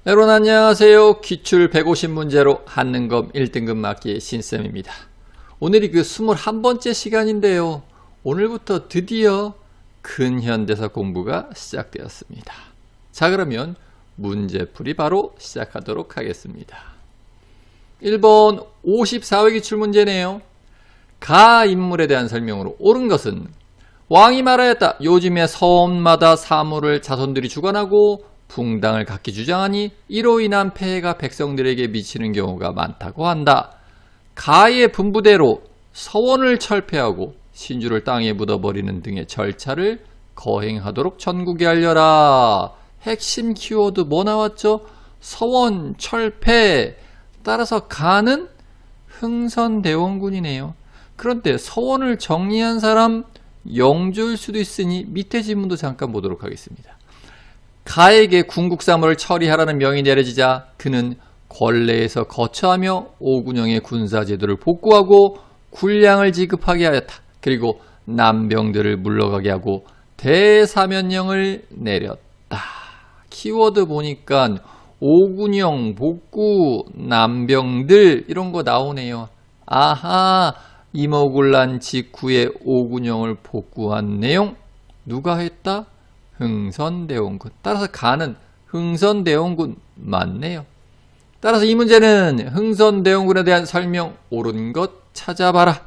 여러분 안녕하세요. 기출 150문제로 한능검 1등급 맞기의 신쌤입니다. 오늘이 그 21번째 시간인데요. 오늘부터 드디어 근현대사 공부가 시작되었습니다. 자, 그러면 문제풀이 바로 시작하도록 하겠습니다. 1번 54회 기출문제네요. 가 인물에 대한 설명으로 옳은 것은 왕이 말하였다. 요즘에 서원마다 사물을 자손들이 주관하고 붕당을 각기 주장하니 이로 인한 폐해가 백성들에게 미치는 경우가 많다고 한다. 가의 분부대로 서원을 철폐하고 신주를 땅에 묻어버리는 등의 절차를 거행하도록 전국에 알려라. 핵심 키워드 뭐 나왔죠? 서원, 철폐. 따라서 가는 흥선대원군이네요. 그런데 서원을 정리한 사람 영조일 수도 있으니 밑에 지문도 잠깐 보도록 하겠습니다. 가에게 궁국사물을 처리하라는 명이 내려지자 그는 권례에서 거처하며 오군영의 군사제도를 복구하고 군량을 지급하게 하였다. 그리고 남병들을 물러가게 하고 대사면령을 내렸다. 키워드 보니까 오군영, 복구, 남병들 이런 거 나오네요. 아하, 임오군란 직후에 오군영을 복구한 내용 누가 했다? 흥선대원군. 따라서 가는 흥선대원군 맞네요. 따라서 이 문제는 흥선대원군에 대한 설명 옳은 것 찾아봐라.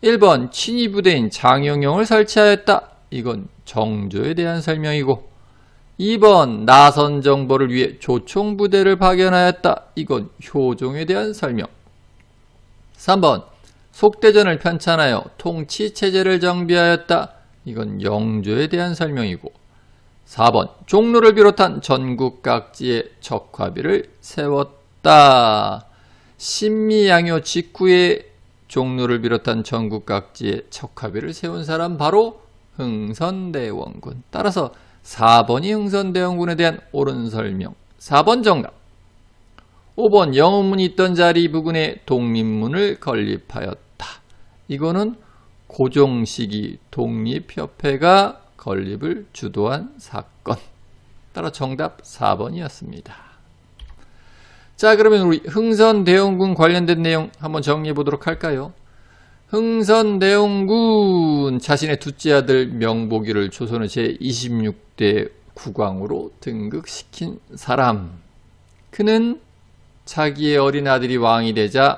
1번 친위부대인 장영영을 설치하였다. 이건 정조에 대한 설명이고 2번 나선 정보를 위해 조총부대를 파견하였다. 이건 효종에 대한 설명. 3번 속대전을 편찬하여 통치체제를 정비하였다. 이건 영조에 대한 설명이고 4번 종로를 비롯한 전국 각지에 척화비를 세웠다. 신미양요 직후에 종로를 비롯한 전국 각지에 척화비를 세운 사람 바로 흥선대원군. 따라서 4번이 흥선대원군에 대한 옳은 설명. 4번 정답. 5번 영음문이 있던 자리 부근에 독립문을 건립하였다. 이거는 고종시기 독립협회가 건립을 주도한 사건. 따라 정답 4번이었습니다. 자, 그러면 우리 흥선대원군 관련된 내용 한번 정리해 보도록 할까요? 흥선대원군 자신의 둘째 아들 명보기를 조선의 제26대 국왕으로 등극시킨 사람. 그는 자기의 어린 아들이 왕이 되자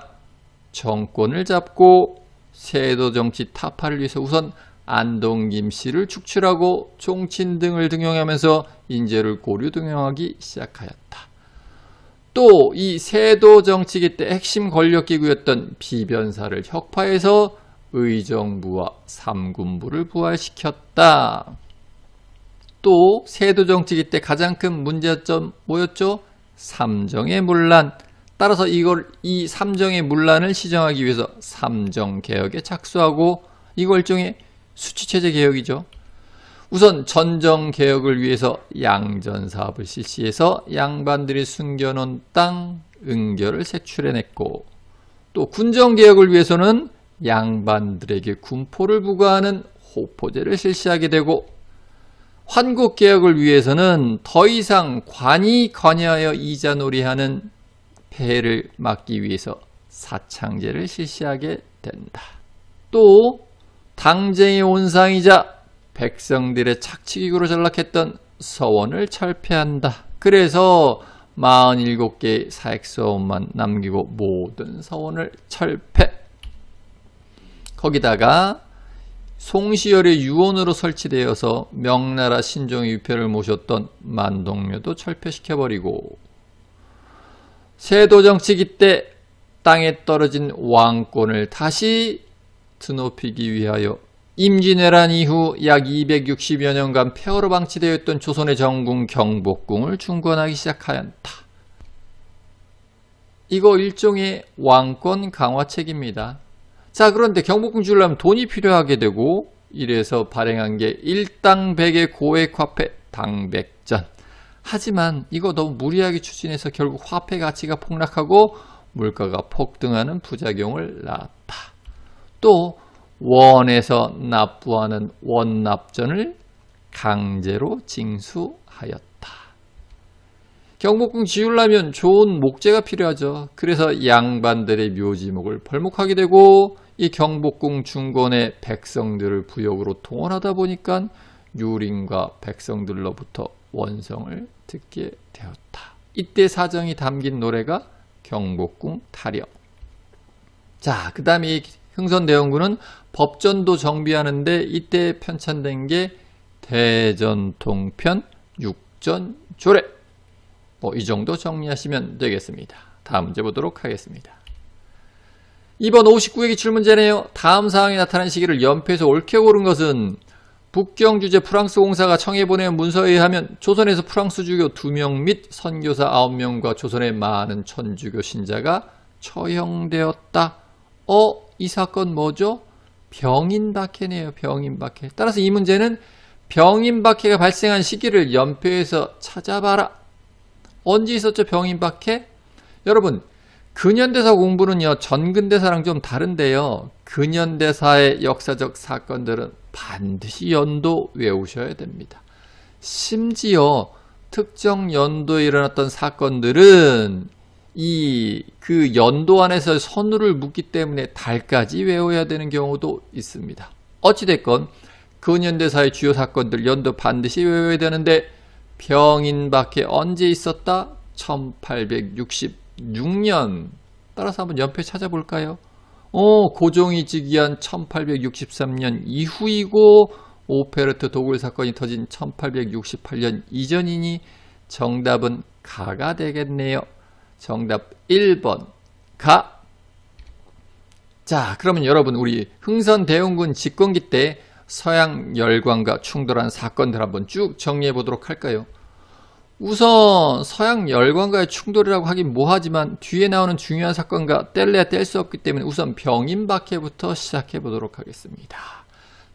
정권을 잡고 세도 정치 타파를 위해서 우선 안동 김씨를 축출하고 종친 등을 등용하면서 인재를 고려 등용하기 시작하였다. 또 이 세도 정치기 때 핵심 권력기구였던 비변사를 혁파해서 의정부와 삼군부를 부활시켰다. 또 세도 정치기 때 가장 큰 문제점 뭐였죠? 삼정의 문란. 따라서 이 삼정의 문란을 시정하기 위해서 삼정개혁에 착수하고 이걸 일종의 수치체제 개혁이죠. 우선 전정개혁을 위해서 양전사업을 실시해서 양반들이 숨겨놓은 땅 은결을 색출해냈고 또 군정개혁을 위해서는 양반들에게 군포를 부과하는 호포제를 실시하게 되고 환국개혁을 위해서는 더 이상 관이 관여하여 이자놀이하는 폐해를 막기 위해서 사창제를 실시하게 된다. 또 당쟁의 온상이자 백성들의 착취기구로 전락했던 서원을 철폐한다. 그래서 47개의 사액서원만 남기고 모든 서원을 철폐. 거기다가 송시열의 유언으로 설치되어서 명나라 신종의 위패를 모셨던 만동묘도 철폐시켜버리고 세도정치기 때 땅에 떨어진 왕권을 다시 드높이기 위하여 임진왜란 이후 약 260여 년간 폐허로 방치되어 있던 조선의 정궁 경복궁을 중건하기 시작하였다. 이거 일종의 왕권 강화책입니다. 자, 그런데 경복궁 지으려면 돈이 필요하게 되고 이래서 발행한 게 일당백의 고액화폐 당백전. 하지만 이거 너무 무리하게 추진해서 결국 화폐 가치가 폭락하고 물가가 폭등하는 부작용을 낳았다. 또 원에서 납부하는 원납전을 강제로 징수하였다. 경복궁 지으려면 좋은 목재가 필요하죠. 그래서 양반들의 묘지목을 벌목하게 되고 이 경복궁 중건의 백성들을 부역으로 동원하다 보니까 유림과 백성들로부터 원성을 듣게 되었다. 이때 사정이 담긴 노래가 경복궁 타령. 자, 그 다음에 이 흥선대원군은 법전도 정비하는데 이때 편찬된 게 대전통편 육전조례. 이 정도 정리하시면 되겠습니다. 다음 문제 보도록 하겠습니다. 2번 59회 기출문제네요. 다음 사항이 나타난 시기를 연표해서 옳게 고른 것은 북경 주재 프랑스 공사가 청해 보낸 문서에 의하면 조선에서 프랑스 주교 2명 및 선교사 9명과 조선의 많은 천주교 신자가 처형되었다. 이 사건 뭐죠? 병인박해네요. 병인박해. 따라서 이 문제는 병인박해가 발생한 시기를 연표해서 찾아봐라. 언제 있었죠? 병인박해? 여러분, 근현대사 공부는요, 전근대사랑 좀 다른데요. 근현대사의 역사적 사건들은 반드시 연도 외우셔야 됩니다. 심지어 특정 연도에 일어났던 사건들은 그 연도 안에서 선우를 묻기 때문에 달까지 외워야 되는 경우도 있습니다. 어찌됐건 근현대사의 주요 사건들 연도 반드시 외워야 되는데 병인박해 언제 있었다? 1866년. 따라서 한번 연표 찾아볼까요? 고종이 즉위한 1863년 이후이고 오페르트 도굴 사건이 터진 1868년 이전이니 정답은 가가 되겠네요. 정답 1번 가. 자, 그러면 여러분 우리 흥선대원군 집권기 때 서양 열강과 충돌한 사건들 한번 쭉 정리해 보도록 할까요? 우선 서양 열강과의 충돌이라고 하긴 뭐하지만 뒤에 나오는 중요한 사건과 뗄래야 뗄 수 없기 때문에 우선 병인박해부터 시작해 보도록 하겠습니다.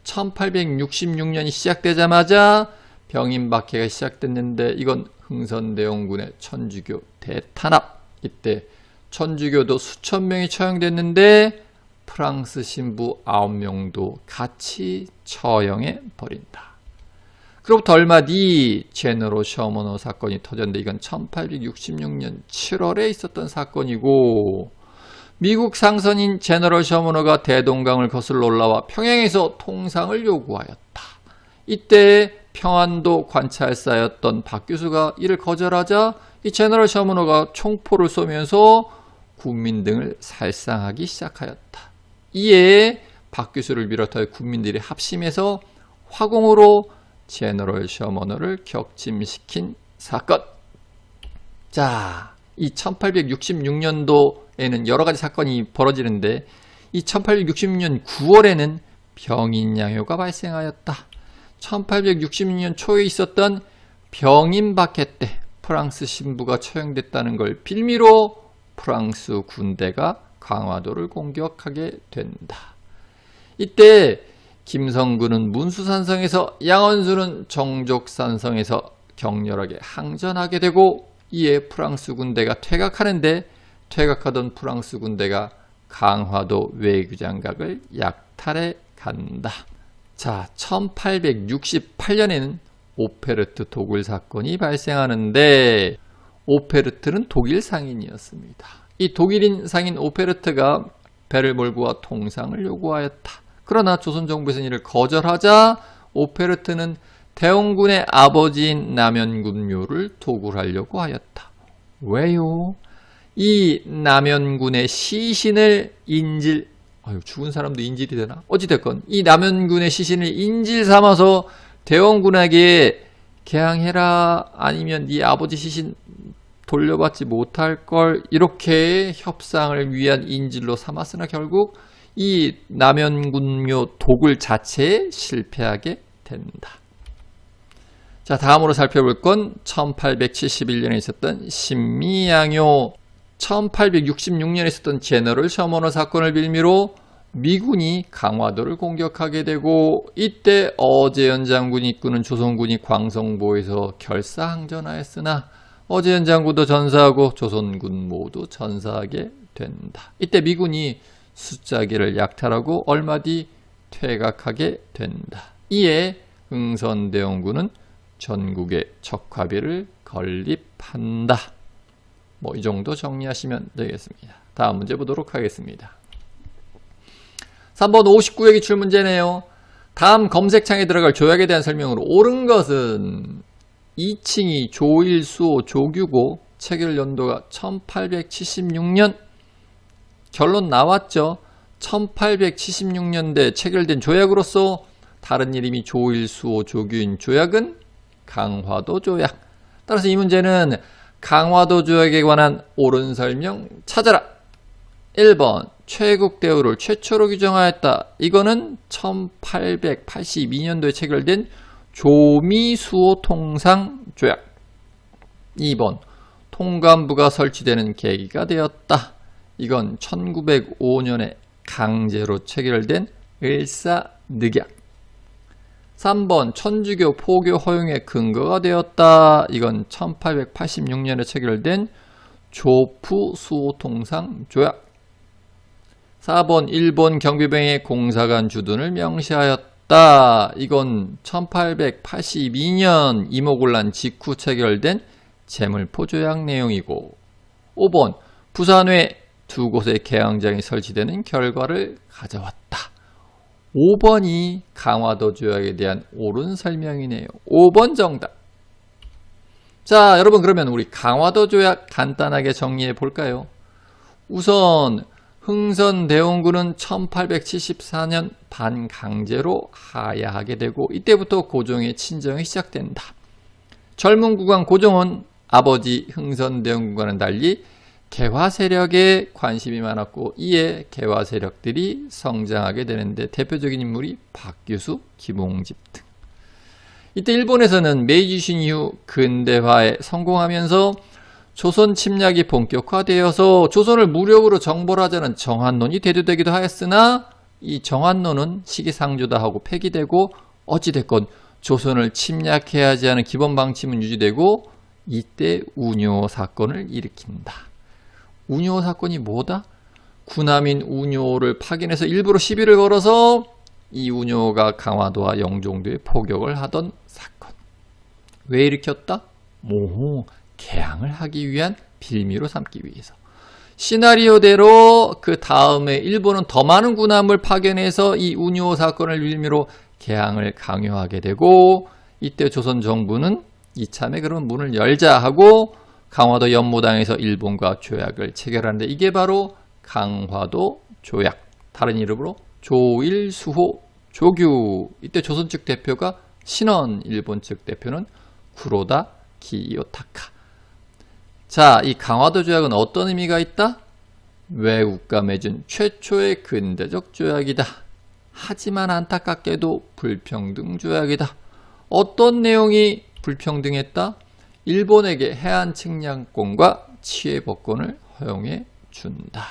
1866년이 시작되자마자 병인박해가 시작됐는데 이건 흥선대원군의 천주교 대탄압. 이때 천주교도 수천 명이 처형됐는데 프랑스 신부 9명도 같이 처형해 버린다. 그로부터 얼마 뒤 제너럴 셔머너 사건이 터졌는데 이건 1866년 7월에 있었던 사건이고 미국 상선인 제너럴 셔머너가 대동강을 거슬러 올라와 평양에서 통상을 요구하였다. 이때 평안도 관찰사였던 박 교수가 이를 거절하자 이 제너럴 셔머너가 총포를 쏘면서 군민 등을 살상하기 시작하였다. 이에 박 교수를 비롯하여 군민들이 합심해서 화공으로 제너럴 셔머너를 격침시킨 사건. 자, 이 1866년도에는 여러 가지 사건이 벌어지는데 이 1866년 9월에는 병인양요가 발생하였다. 1866년 초에 있었던 병인박해 때 프랑스 신부가 처형됐다는 걸 빌미로 프랑스 군대가 강화도를 공격하게 된다. 이때 김성근은 문수산성에서 양원수는 정족산성에서 격렬하게 항전하게 되고 이에 프랑스 군대가 퇴각하는데 퇴각하던 프랑스 군대가 강화도 외교장각을 약탈해 간다. 자, 1868년에는 오페르트 도굴 사건이 발생하는데 오페르트는 독일 상인이었습니다. 이 독일인 상인 오페르트가 배를 몰고 와 통상을 요구하였다. 그러나 조선정부에서는 이를 거절하자 오페르트는 대원군의 아버지인 남연군묘를 도굴하려고 하였다. 왜요? 이 남연군의 시신을 죽은 사람도 인질이 되나? 어찌됐건 이 남연군의 시신을 인질 삼아서 대원군에게 개항해라, 아니면 네 아버지 시신 돌려받지 못할 걸, 이렇게 협상을 위한 인질로 삼았으나 결국 이 남연군묘 도굴 자체에 실패하게 된다. 자, 다음으로 살펴볼 건 1871년에 있었던 신미양요. 1866년에 있었던 제너럴 셔머너 사건을 빌미로 미군이 강화도를 공격하게 되고 이때 어제연 장군이 이끄는 조선군이 광성보에서 결사항전하였으나 어제연 장군도 전사하고 조선군 모두 전사하게 된다. 이때 미군이 숫자기를 약탈하고 얼마 뒤 퇴각하게 된다. 이에 흥선대원군은 전국에 적화비를 건립한다. 뭐 이 정도 정리하시면 되겠습니다. 다음 문제 보도록 하겠습니다. 3번 59회 기출 문제네요. 다음 검색창에 들어갈 조약에 대한 설명으로 옳은 것은 2층이 조일수호 조규고 체결 연도가 1876년. 결론 나왔죠. 1876년대 체결된 조약으로서 다른 이름이 조일수호 조규인 조약은 강화도 조약. 따라서 이 문제는 강화도 조약에 관한 옳은 설명 찾아라. 1번 최국 대우를 최초로 규정하였다. 이거는 1882년도에 체결된 조미수호 통상 조약. 2번 통감부가 설치되는 계기가 되었다. 이건 1905년에 강제로 체결된 을사늑약. 3번 천주교 포교 허용의 근거가 되었다. 이건 1886년에 체결된 조푸수호통상 조약. 4번 일본 경비병의 공사관 주둔을 명시하였다. 이건 1882년 이모군란 직후 체결된 제물포 조약 내용이고. 5번 부산에 두 곳의 개항장이 설치되는 결과를 가져왔다. 5번이 강화도 조약에 대한 옳은 설명이네요. 5번 정답. 자, 여러분 그러면 우리 강화도 조약 간단하게 정리해 볼까요? 우선 흥선대원군은 1874년 반강제로 하야하게 되고 이때부터 고종의 친정이 시작된다. 젊은 국왕 고종은 아버지 흥선대원군과는 달리 개화 세력에 관심이 많았고 이에 개화 세력들이 성장하게 되는데 대표적인 인물이 박규수, 김홍집 등. 이때 일본에서는 메이지 유신 이후 근대화에 성공하면서 조선 침략이 본격화되어서 조선을 무력으로 정벌하자는 정한론이 대두되기도 하였으나 이 정한론은 시기상조다 하고 폐기되고 어찌됐건 조선을 침략해야 하지 않은 기본 방침은 유지되고 이때 운요 사건을 일으킨다. 운요 사건이 뭐다? 군함인 운요를 파견해서 일부러 시비를 걸어서 이 운요가 강화도와 영종도에 포격을 하던 사건. 왜 일으켰다? 개항을 하기 위한 빌미로 삼기 위해서. 시나리오대로 그 다음에 일본은 더 많은 군함을 파견해서 이 운요 사건을 빌미로 개항을 강요하게 되고 이때 조선 정부는 이참에 그러면 문을 열자 하고 강화도 연무당에서 일본과 조약을 체결하는데 이게 바로 강화도 조약. 다른 이름으로 조일수호 조규. 이때 조선 측 대표가 신원, 일본 측 대표는 구로다 기요타카. 자, 이 강화도 조약은 어떤 의미가 있다? 외국과 맺은 최초의 근대적 조약이다. 하지만 안타깝게도 불평등 조약이다. 어떤 내용이 불평등했다? 일본에게 해안 측량권과 치해법권을 허용해 준다.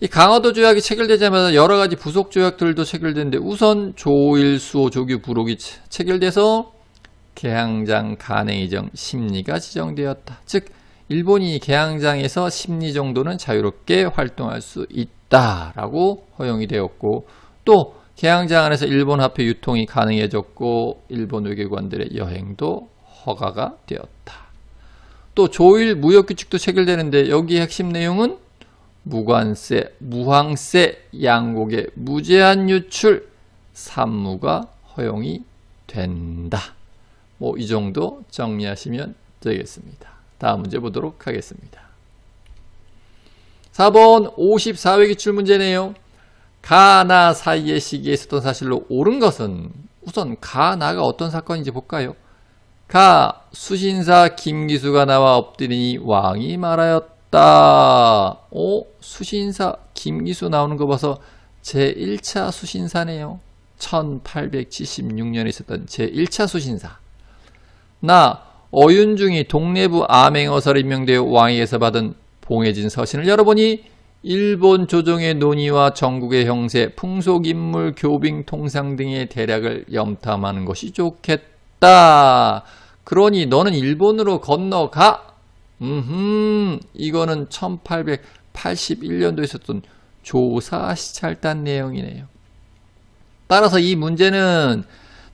이 강화도 조약이 체결되자마자 여러 가지 부속 조약들도 체결되는데 우선 조일수호 조규 부록이 체결돼서 개항장 간행의정 심리가 지정되었다. 즉 일본이 개항장에서 심리 정도는 자유롭게 활동할 수 있다라고 허용이 되었고 또 개항장 안에서 일본 화폐 유통이 가능해졌고 일본 외교관들의 여행도 허가가 되었다. 또 조일 무역규칙도 체결되는데 여기 핵심 내용은 무관세, 무항세, 양곡의 무제한 유출, 산무가 허용이 된다. 뭐 이 정도 정리하시면 되겠습니다. 다음 문제 보도록 하겠습니다. 4번 54회 기출 문제네요. 가나 사이의 시기에 있었던 사실로 옳은 것은 우선 가나가 어떤 사건인지 볼까요? 가 수신사 김기수가 나와 엎드리니 왕이 말하였다. 수신사 김기수 나오는 거 봐서 제1차 수신사네요. 1876년에 있었던 제1차 수신사. 나 어윤중이 동래부 암행어설에 임명되어 왕에게서 받은 봉해진 서신을 열어보니 일본 조정의 논의와 전국의 형세, 풍속인물, 교빙, 통상 등의 대략을 염탐하는 것이 좋겠다. 그러니 너는 일본으로 건너가. 이거는 1881년도에 있었던 조사 시찰단 내용이네요. 따라서 이 문제는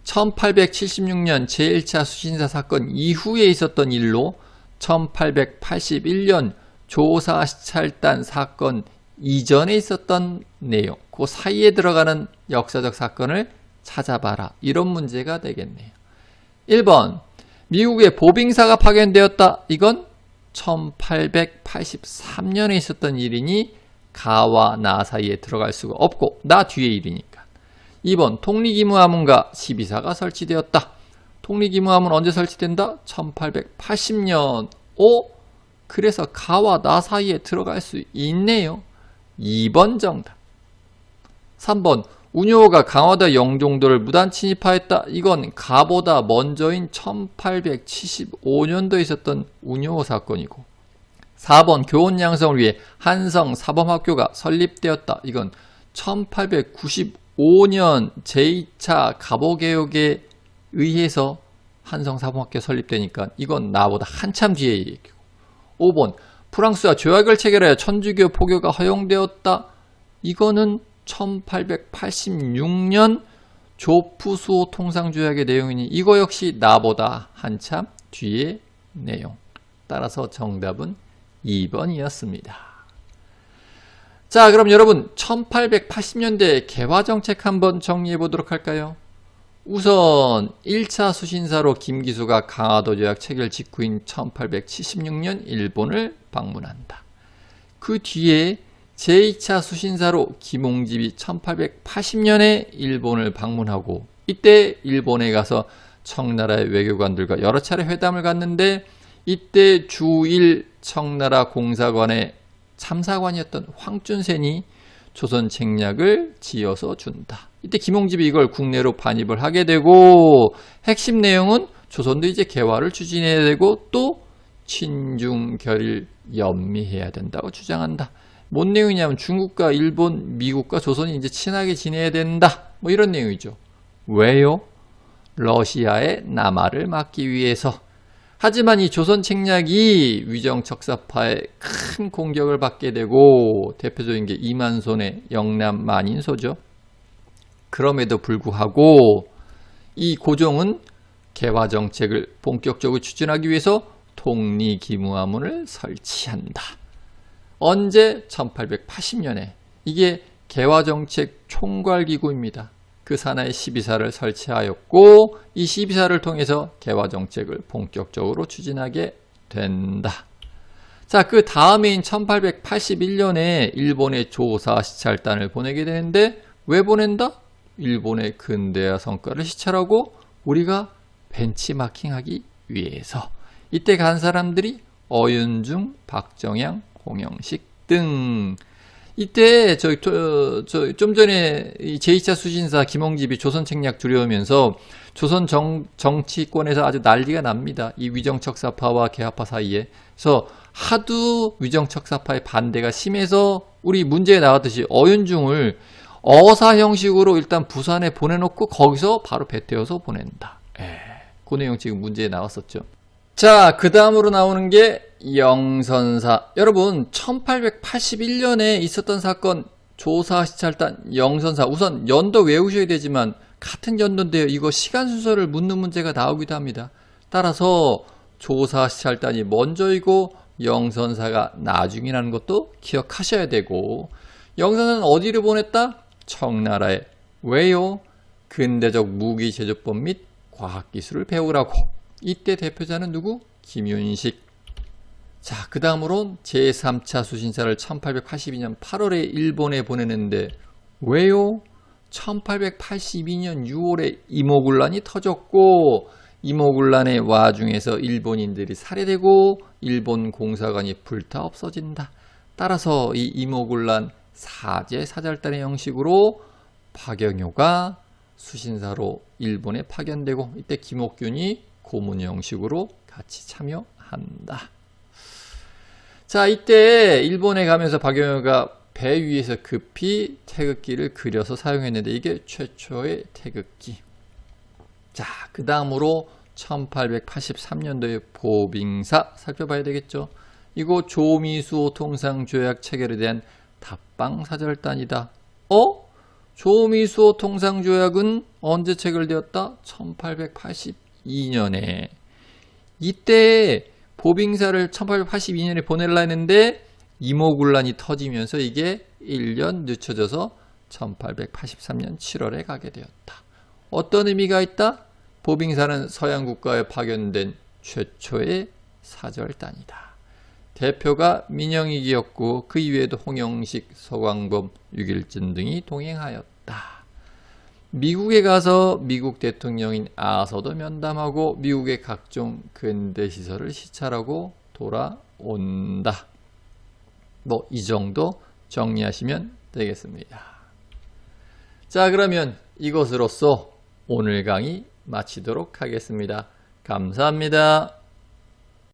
1876년 제1차 수신사 사건 이후에 있었던 일로 1881년 조사시찰단 사건 이전에 있었던 내용, 그 사이에 들어가는 역사적 사건을 찾아봐라. 이런 문제가 되겠네요. 1번, 미국에 보빙사가 파견되었다. 이건 1883년에 있었던 일이니 가와 나 사이에 들어갈 수가 없고 나 뒤에 일이니까. 2번, 통리기무하문과 시비사가 설치되었다. 통리기무하문 언제 설치된다? 1880년. 그래서 가와 나 사이에 들어갈 수 있네요. 2번 정답. 3번, 운요가 강화도 영종도를 무단 침입하였다. 이건 가보다 먼저인 1875년도에 있었던 운요 사건이고. 4번, 교원 양성을 위해 한성 사범학교가 설립되었다. 이건 1895년 제2차 가보개혁에 의해서 한성 사범학교 설립되니까 이건 나보다 한참 뒤에 얘기고. 5번, 프랑스와 조약을 체결하여 천주교 포교가 허용되었다. 이거는 1886년 조푸수호 통상조약의 내용이니 이거 역시 나보다 한참 뒤의 내용. 따라서 정답은 2번이었습니다. 자, 그럼 여러분 1880년대 개화정책 한번 정리해 보도록 할까요? 우선 1차 수신사로 김기수가 강화도 조약 체결 직후인 1876년 일본을 방문한다. 그 뒤에 제2차 수신사로 김홍집이 1880년에 일본을 방문하고 이때 일본에 가서 청나라의 외교관들과 여러 차례 회담을 갖는데 이때 주1 청나라 공사관의 참사관이었던 황준센이 조선 책략을 지어서 준다. 이때 김홍집이 이걸 국내로 반입을 하게 되고 핵심 내용은 조선도 이제 개화를 추진해야 되고 또 친중 결일 연미해야 된다고 주장한다. 뭔 내용이냐면 중국과 일본, 미국과 조선이 이제 친하게 지내야 된다. 뭐 이런 내용이죠. 왜요? 러시아의 남하를 막기 위해서. 하지만 이 조선 책략이 위정척사파의 큰 공격을 받게 되고 대표적인 게 이만손의 영남 만인소죠. 그럼에도 불구하고 이 고종은 개화 정책을 본격적으로 추진하기 위해서 통리기무하문을 설치한다. 언제? 1880년에. 이게 개화정책 총괄기구입니다. 그 산하에 시비사를 설치하였고 이 시비사를 통해서 개화정책을 본격적으로 추진하게 된다. 자, 그 다음인 1881년에 일본의 조사 시찰단을 보내게 되는데 왜 보낸다? 일본의 근대화 성과를 시찰하고 우리가 벤치마킹하기 위해서. 이때 간 사람들이 어윤중, 박정양, 홍영식 등. 이때 좀 전에 제2차 수신사 김홍집이 조선 책략 두려우면서 조선 정치권에서 아주 난리가 납니다. 이 위정척사파와 개화파 사이에. 그래서 하도 위정척사파의 반대가 심해서 우리 문제에 나왔듯이 어윤중을 어사 형식으로 일단 부산에 보내놓고 거기서 바로 배 태워서 보낸다. 그 내용 지금 문제에 나왔었죠. 자, 그 다음으로 나오는 게 영선사. 여러분 1881년에 있었던 사건 조사시찰단 영선사. 우선 연도 외우셔야 되지만 같은 연도인데요. 이거 시간 순서를 묻는 문제가 나오기도 합니다. 따라서 조사시찰단이 먼저이고 영선사가 나중이라는 것도 기억하셔야 되고 영선사는 어디를 보냈다? 청나라에. 왜요? 근대적 무기 제조법 및 과학기술을 배우라고. 이때 대표자는 누구? 김윤식. 자, 그 다음으로 제3차 수신사를 1882년 8월에 일본에 보내는데 왜요? 1882년 6월에 이모군란이 터졌고 이모군란의 와중에서 일본인들이 살해되고 일본 공사관이 불타 없어진다. 따라서 이 이모군란 사제 사절단의 형식으로 박영효가 수신사로 일본에 파견되고 이때 김옥균이 고문 형식으로 같이 참여한다. 자, 이때 일본에 가면서 박영효가 배 위에서 급히 태극기를 그려서 사용했는데 이게 최초의 태극기. 자, 그 다음으로 1883년도의 보빙사 살펴봐야 되겠죠. 이거 조미수호 통상조약 체결에 대한 답방사절단이다. 조미수호 통상조약은 언제 체결되었다? 1882년에. 이때 보빙사를 1882년에 보내려 했는데 이모군란이 터지면서 이게 1년 늦춰져서 1883년 7월에 가게 되었다. 어떤 의미가 있다? 보빙사는 서양 국가에 파견된 최초의 사절단이다. 대표가 민영익이었고 그 이외에도 홍영식, 서광범, 유길진 등이 동행하였다. 미국에 가서 미국 대통령인 아서도 면담하고 미국의 각종 근대시설을 시찰하고 돌아온다. 뭐 이 정도 정리하시면 되겠습니다. 자, 그러면 이것으로써 오늘 강의 마치도록 하겠습니다. 감사합니다.